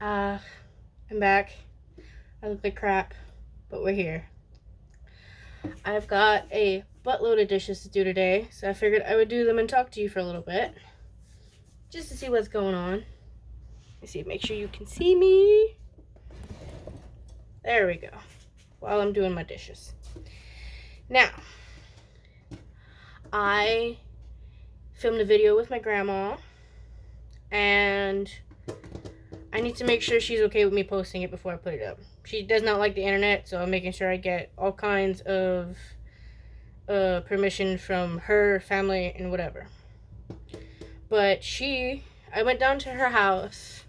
I'm back. I look like crap, but we're here. I've got a buttload of dishes to do today, so I figured I would do them and talk to you for a little bit, just to see what's going on. Let's see, make sure you can see me. There we go. While I'm doing my dishes. Now, I filmed a video with my grandma, and I need to make sure she's okay with me posting it before I put it up. She does not like the internet, so I'm making sure I get all kinds of permission from her, family, and whatever. But I went down to her house,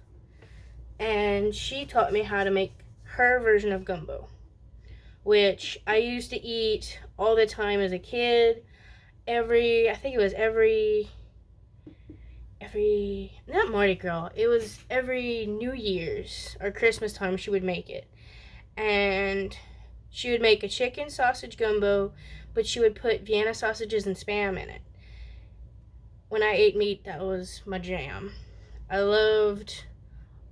and she taught me how to make her version of gumbo, which I used to eat all the time as a kid. I think it was every, not Mardi Gras, it was every New Year's or Christmas time she would make it. And she would make a chicken sausage gumbo, but she would put Vienna sausages and Spam in it. When I ate meat, that was my jam. I loved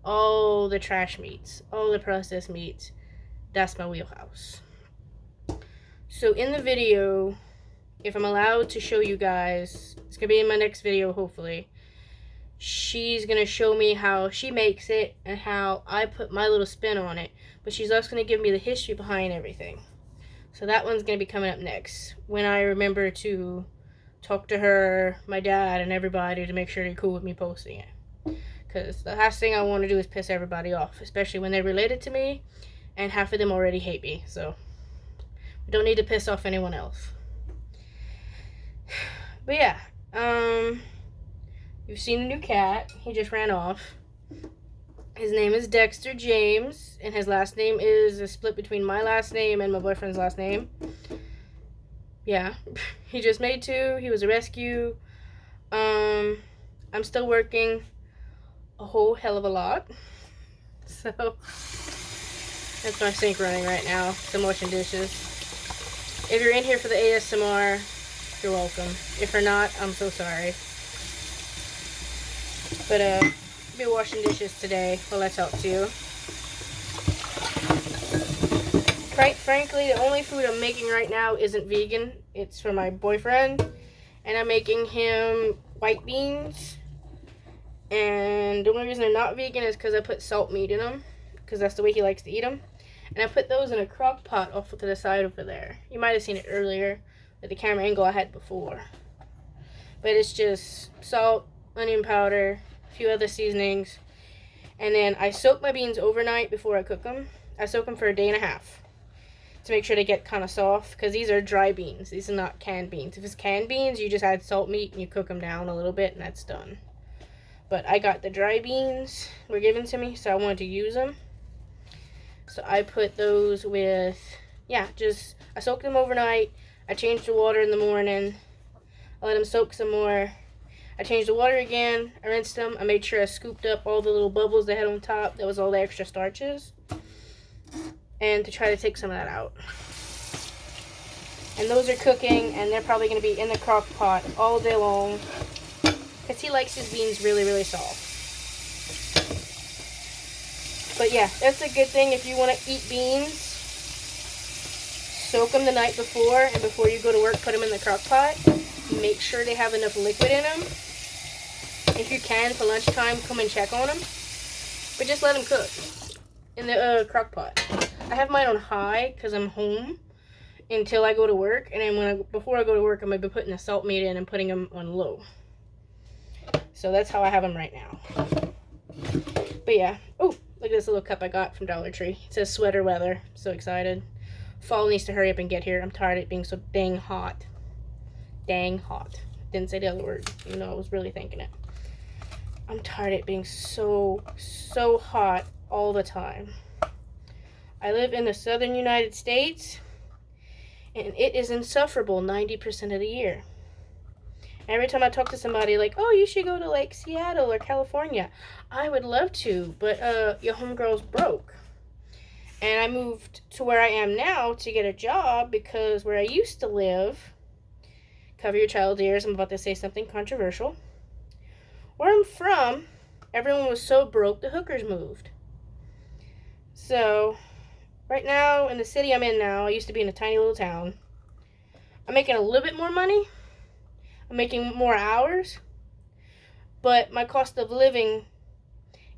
all the trash meats, all the processed meats. That's my wheelhouse. So in the video, if I'm allowed to show you guys, it's going to be in my next video, hopefully. She's going to show me how she makes it and how I put my little spin on it. But she's also going to give me the history behind everything. So that one's going to be coming up next, when I remember to talk to her, my dad, and everybody to make sure they're cool with me posting it. Because the last thing I want to do is piss everybody off, especially when they're related to me, and half of them already hate me. So we don't need to piss off anyone else. But yeah, you've seen the new cat. He just ran off. His name is Dexter James, and his last name is a split between my last name and my boyfriend's last name. Yeah, he just made two. He was a rescue. I'm still working a whole hell of a lot. So that's my sink running right now. I'm washing dishes. If you're in here for the ASMR, you're welcome. If you're not, I'm so sorry. But I'll be washing dishes today while I talk to you. Quite frankly, the only food I'm making right now isn't vegan. It's for my boyfriend, and I'm making him white beans. And the only reason they're not vegan is because I put salt meat in them, because that's the way he likes to eat them. And I put those in a crock pot off to the side over there. You might have seen it earlier with the camera angle I had before. But it's just salt, onion powder, a few other seasonings. And then I soak my beans overnight before I cook them. I soak them for a day and a half to make sure they get kind of soft, because these are dry beans. These are not canned beans. If it's canned beans, you just add salt meat and you cook them down a little bit and that's done. But I got the dry beans were given to me, so I wanted to use them. So I put those with, I soaked them overnight. I changed the water in the morning. I let them soak some more. I changed the water again. I rinsed them. I made sure I scooped up all the little bubbles they had on top. That was all the extra starches. And to try to take some of that out. And those are cooking, and they're probably going to be in the crock pot all day long, because he likes his beans really, really soft. But yeah, that's a good thing if you want to eat beans. Soak them the night before, and before you go to work, put them in the crock pot. Make sure they have enough liquid in them. If you can, for lunchtime, come and check on them. But just let them cook in the crock pot. I have mine on high because I'm home until I go to work. And then before I go to work, I'm going to be putting the salt meat in and putting them on low. So that's how I have them right now. But yeah. Oh, look at this little cup I got from Dollar Tree. It says sweater weather. I'm so excited. Fall needs to hurry up and get here. I'm tired of it being so dang hot. Dang hot. Didn't say the other word, even though I was really thinking it. I'm tired of it being so hot all the time. I live in the southern United States, and it is insufferable 90% of the year. Every time I talk to somebody like, oh, you should go to like Seattle or California, I would love to, but your homegirl's broke. And I moved to where I am now to get a job, because where I used to live, cover your child ears, I'm about to say something controversial. Where I'm from, everyone was so broke the hookers moved. So, right now, in the city I'm in now, I used to be in a tiny little town. I'm making a little bit more money. I'm making more hours. But my cost of living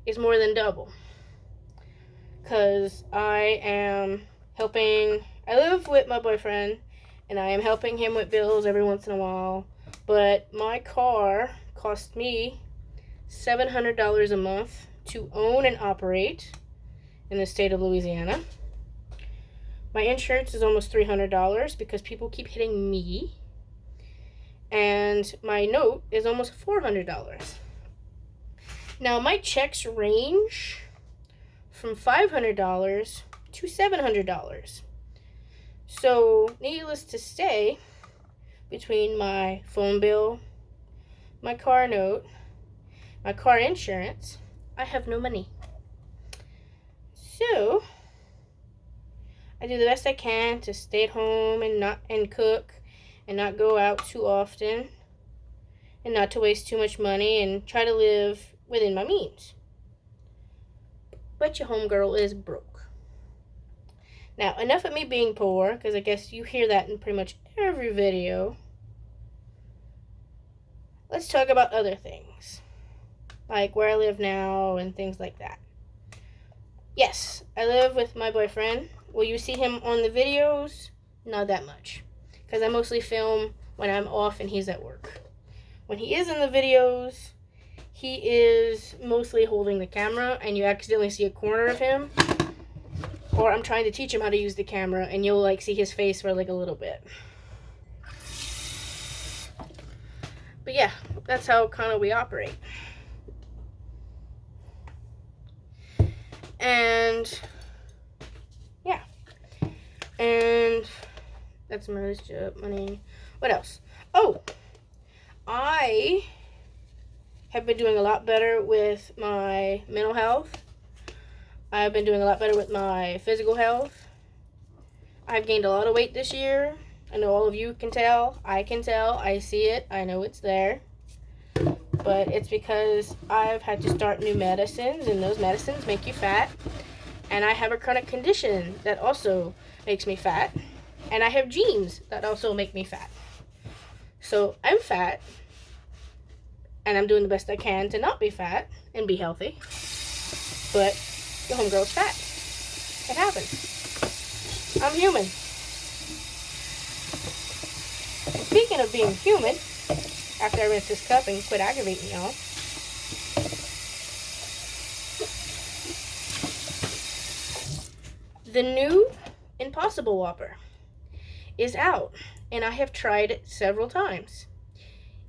is more than double. Because I live with my boyfriend, and I am helping him with bills every once in a while. But my car cost me $700 a month to own and operate in the state of Louisiana. My insurance is almost $300 because people keep hitting me. And my note is almost $400. Now, my checks range from $500 to $700. So, needless to say, between my phone bill, my car note, my car insurance, I have no money. So, I do the best I can to stay at home and cook and not go out too often and not to waste too much money and try to live within my means. But your homegirl is broke. Now, enough of me being poor, because I guess you hear that in pretty much every video. Let's talk about other things, like where I live now and things like that. Yes, I live with my boyfriend. Will you see him on the videos? Not that much, because I mostly film when I'm off and he's at work. When he is in the videos, he is mostly holding the camera, and you accidentally see a corner of him. Or I'm trying to teach him how to use the camera, and you'll like see his face for like a little bit. But yeah, that's how kind of we operate. And yeah, and that's my job money. What else? Oh, I have been doing a lot better with my mental health. I've been doing a lot better with my physical health. I've gained a lot of weight this year. I know all of you can tell. I can tell. I see it. I know it's there. But it's because I've had to start new medicines, and those medicines make you fat. And I have a chronic condition that also makes me fat. And I have genes that also make me fat. So I'm fat. And I'm doing the best I can to not be fat and be healthy. But the homegirl's fat. It happens. I'm human. And speaking of being human, after I rinse this cup and quit aggravating y'all, the new Impossible Whopper is out, and I have tried it several times.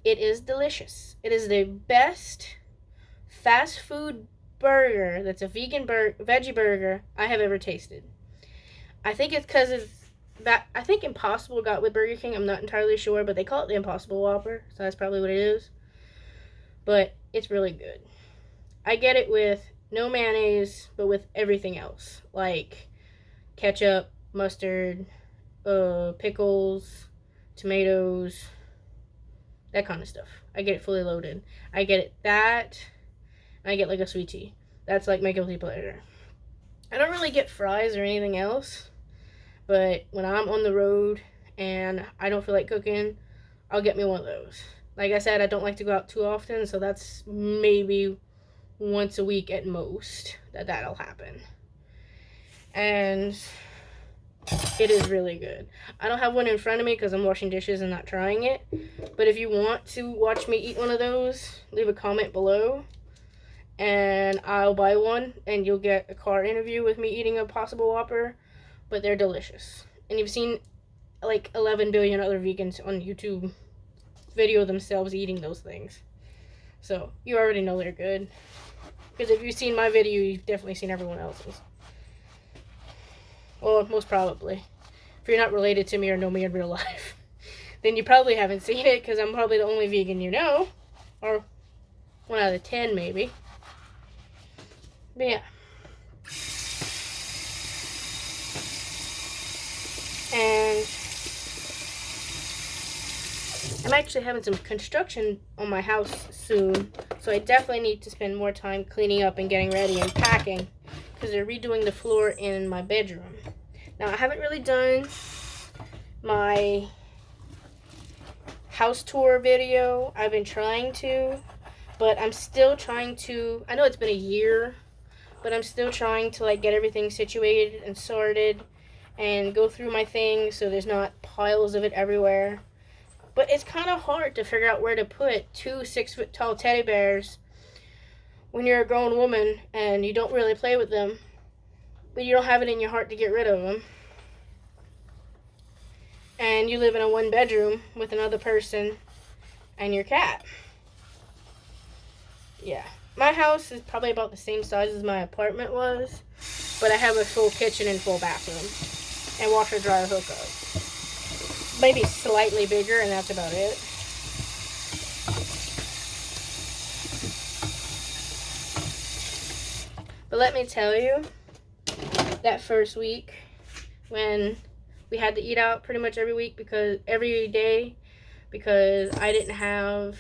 It is delicious. It is the best fast food burger that's a vegan veggie burger I have ever tasted. I think it's because I think Impossible got with Burger King. I'm not entirely sure, but they call it the Impossible Whopper, so that's probably what it is. But it's really good. I get it with no mayonnaise, but with everything else, like ketchup, mustard, pickles, tomatoes, that kind of stuff. I get it fully loaded. I get it that, and I get like a sweet tea. That's like my guilty pleasure. I don't really get fries or anything else, but when I'm on the road and I don't feel like cooking, I'll get me one of those. Like I said, I don't like to go out too often, so that's maybe once a week at most that'll happen. And it is really good. I don't have one in front of me because I'm washing dishes and not trying it. But if you want to watch me eat one of those, leave a comment below. And I'll buy one. And you'll get a car interview with me eating a Impossible Whopper. But they're delicious. And you've seen like 11 billion other vegans on YouTube video themselves eating those things. So you already know they're good. Because if you've seen my video, you've definitely seen everyone else's. Well, most probably. If you're not related to me or know me in real life, then you probably haven't seen it, because I'm probably the only vegan you know. Or 1 out of 10, maybe. But yeah. And I'm actually having some construction on my house soon, so I definitely need to spend more time cleaning up and getting ready and packing, because they're redoing the floor in my bedroom. Now, I haven't really done my house tour video. I've been trying to, but I'm still trying to, I know it's been a year, but I'm still trying to like get everything situated and sorted and go through my things so there's not piles of it everywhere. But it's kind of hard to figure out where to put 2 6-foot-tall teddy bears when you're a grown woman and you don't really play with them, but you don't have it in your heart to get rid of them. And you live in a 1-bedroom with another person and your cat. Yeah. My house is probably about the same size as my apartment was, but I have a full kitchen and full bathroom and washer dryer hookup. Maybe slightly bigger, and that's about it. But let me tell you, that first week when we had to eat out pretty much every day because I didn't have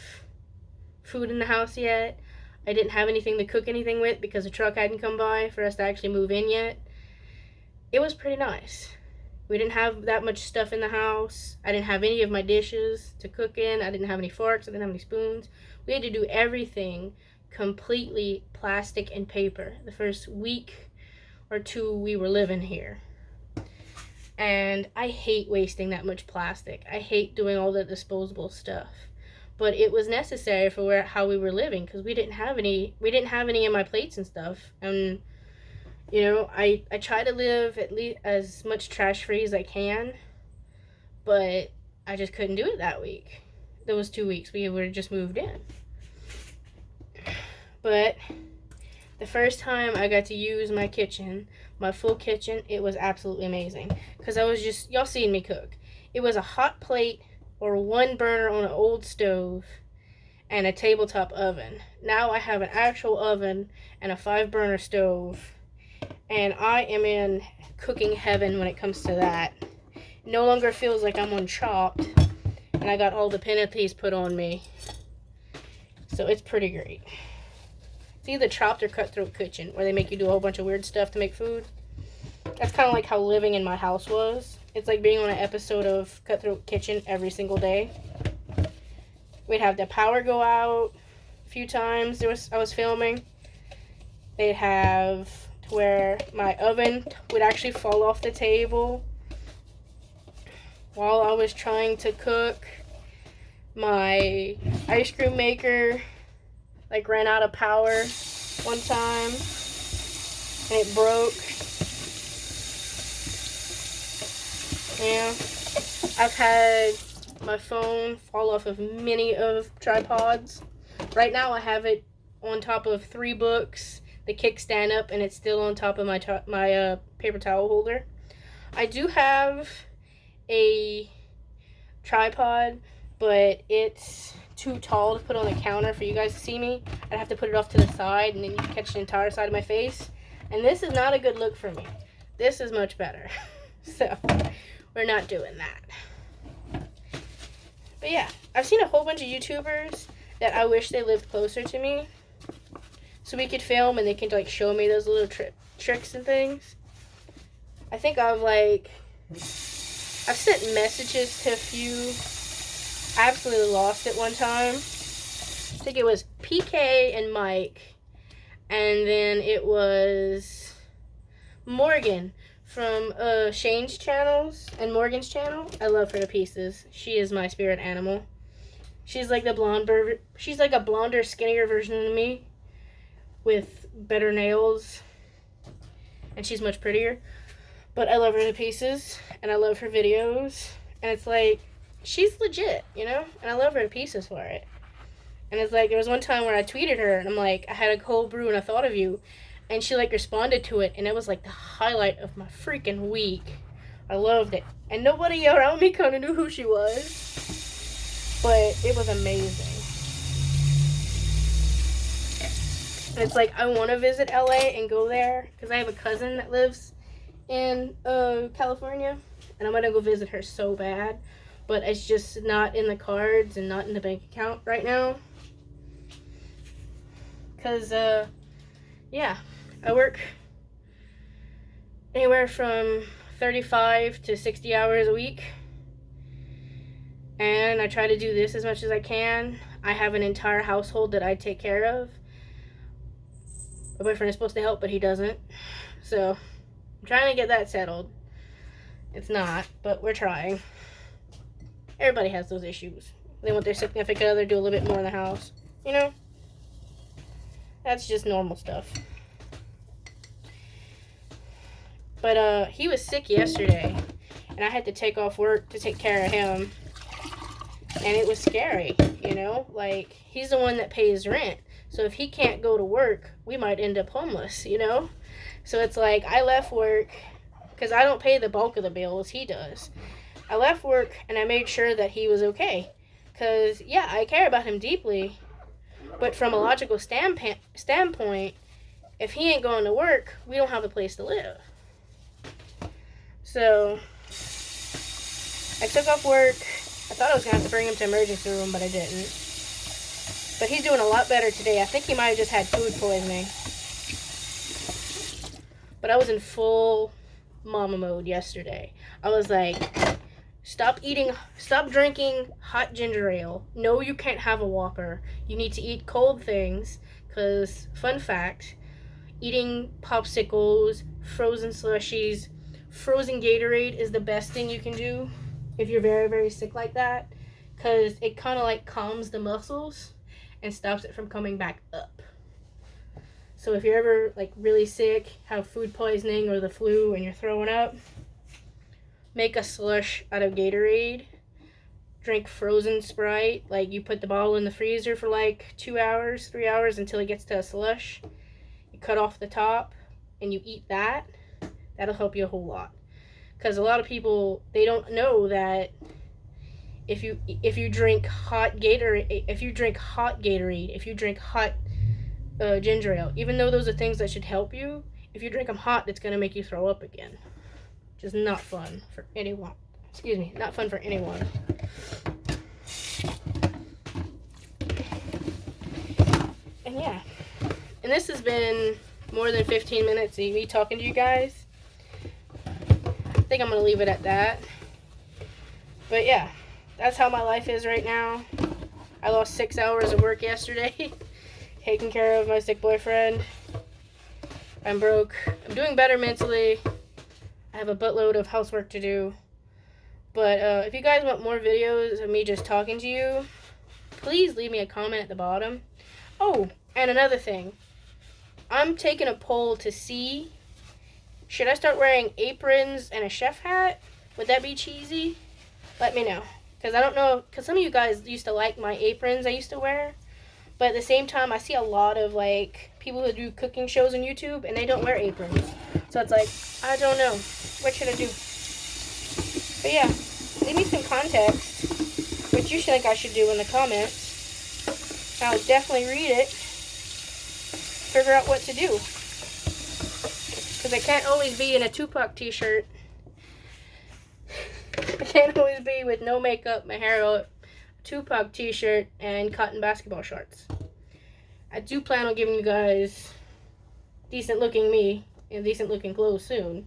food in the house yet. I didn't have anything to cook anything with because the truck hadn't come by for us to actually move in yet. It was pretty nice. We didn't have that much stuff in the house. I didn't have any of my dishes to cook in. I didn't have any forks. I didn't have any spoons. We had to do everything completely plastic and paper the first week or 2 we were living here. And I hate wasting that much plastic. I hate doing all the disposable stuff. But it was necessary for how we were living because we didn't have any of my plates and stuff. And you know, I try to live at least as much trash free as I can, but I just couldn't do it that week. Those 2 weeks we were just moved in. But the first time I got to use my kitchen, my full kitchen, it was absolutely amazing. Because I was just, y'all seen me cook. It was a hot plate or 1 burner on an old stove and a tabletop oven. Now I have an actual oven and a 5-burner stove. And I am in cooking heaven when it comes to that. It no longer feels like I'm on Chopped and I got all the penalties put on me. So it's pretty great. It's either Chopped or Cutthroat Kitchen, where they make you do a whole bunch of weird stuff to make food. That's kind of like how living in my house was. It's like being on an episode of Cutthroat Kitchen every single day. We'd have the power go out a few times I was filming. They'd have to where my oven would actually fall off the table while I was trying to cook. My ice cream maker like ran out of power one time and it broke. Yeah, I've had my phone fall off of many of tripods. Right now I have it on top of 3 books, the kickstand up, and it's still on top of my paper towel holder. I do have a tripod, but it's too tall to put on the counter for you guys to see me. I'd have to put it off to the side, and then you can catch the entire side of my face. And this is not a good look for me. This is much better. So, we're not doing that. But yeah, I've seen a whole bunch of YouTubers that I wish they lived closer to me, so we could film and they can like show me those little tricks and things. I think I've sent messages to a few. I absolutely lost it one time. I think it was PK and Mike, and then it was Morgan from Shane's channels and Morgan's channel. I love her to pieces. She is my spirit animal. She's like the she's like a blonder, skinnier version of me with better nails, and she's much prettier. But I love her to pieces, and I love her videos, and it's like, she's legit, you know? And I love her to pieces for it. And it's like, there was one time where I tweeted her, and I'm like, I had a cold brew and I thought of you. And she like responded to it, and it was like the highlight of my freaking week. I loved it. And nobody around me kind of knew who she was. But it was amazing. And it's like, I want to visit LA and go there, because I have a cousin that lives in California, and I'm going to go visit her so bad. But it's just not in the cards and not in the bank account right now. Because, yeah, I work anywhere from 35 to 60 hours a week. And I try to do this as much as I can. I have an entire household that I take care of. My boyfriend is supposed to help, but he doesn't. So I'm trying to get that settled. It's not, but we're trying. Everybody has those issues. They want their significant other to do a little bit more in the house. You know? That's just normal stuff. But he was sick yesterday, and I had to take off work to take care of him. And it was scary, you know? Like, he's the one that pays rent. So if he can't go to work, we might end up homeless, you know? So it's like, I left work, because I don't pay the bulk of the bills, he does. I left work, and I made sure that he was okay. Because, yeah, I care about him deeply. But from a logical standpoint, if he ain't going to work, we don't have a place to live. So, I took off work. I thought I was going to have to bring him to emergency room, but I didn't. But he's doing a lot better today. I think he might have just had food poisoning. But I was in full mama mode yesterday. I was like, stop drinking hot ginger ale. No, you can't have a Whopper. You need to eat cold things. Because, fun fact, eating popsicles, frozen slushies, frozen Gatorade is the best thing you can do if you're very, very sick like that, because it kind of like calms the muscles and stops it from coming back up. So if you're ever like really sick, have food poisoning or the flu and you're throwing up, make a slush out of Gatorade. Drink frozen Sprite. Like, you put the bottle in the freezer for like 2 hours, 3 hours until it gets to a slush. You cut off the top and you eat that. That'll help you a whole lot. Because a lot of people, they don't know that if you drink hot Gatorade, if you drink hot ginger ale, even though those are things that should help you, if you drink them hot, it's going to make you throw up again. Which is not fun for anyone. Excuse me, not fun for anyone. And yeah. And this has been more than 15 minutes of me talking to you guys. I think I'm going to leave it at that. But yeah, that's how my life is right now. I lost 6 hours of work yesterday taking care of my sick boyfriend. I'm broke. I'm doing better mentally. I have a buttload of housework to do. But if you guys want more videos of me just talking to you, please leave me a comment at the bottom. Oh, and another thing. I'm taking a poll to see, should I start wearing aprons and a chef hat? Would that be cheesy? Let me know. Because I don't know, because some of you guys used to like my aprons I used to wear. But at the same time, I see a lot of like people who do cooking shows on YouTube and they don't wear aprons. So it's like, I don't know. What should I do? But yeah, leave me some context. What you think I should do in the comments. I'll definitely read it. Figure out what to do. Because I can't always be in a Tupac t-shirt. I can't always be with no makeup, my hair up, Tupac t-shirt, and cotton basketball shorts. I do plan on giving you guys decent looking me and decent looking clothes soon.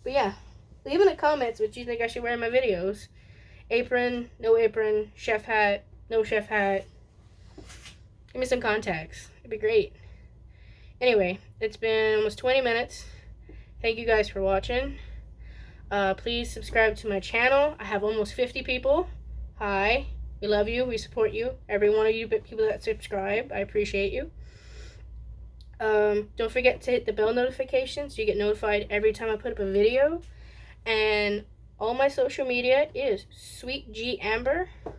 But yeah, leave in the comments what you think I should wear in my videos. Apron, no apron, chef hat, no chef hat. Give me some contacts. It'd be great. Anyway, it's been almost 20 minutes. Thank you guys for watching. Please subscribe to my channel. I have almost 50 people. Hi. We love you. We support you. Every one of you people that subscribe, I appreciate you. Don't forget to hit the bell notification so you get notified every time I put up a video. And all my social media is Sweet G Amber. You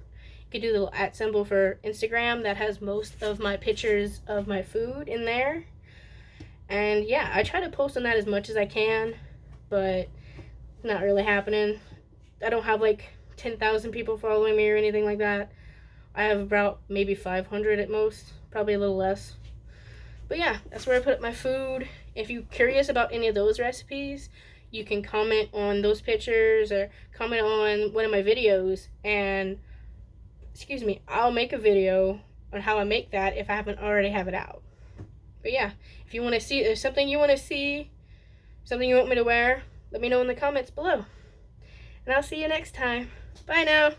can do the little @ symbol for Instagram. That has most of my pictures of my food in there. And yeah, I try to post on that as much as I can, but not really happening. I don't have like 10,000 people following me or anything like that. I have about maybe 500 at most, probably a little less. But yeah, that's where I put up my food. If you're curious about any of those recipes, you can comment on those pictures or comment on one of my videos, and I'll make a video on how I make that if I haven't already have it out. But yeah, if you want to see, there's something you want to see, something you want me to wear, let me know in the comments below. And I'll see you next time. Bye now.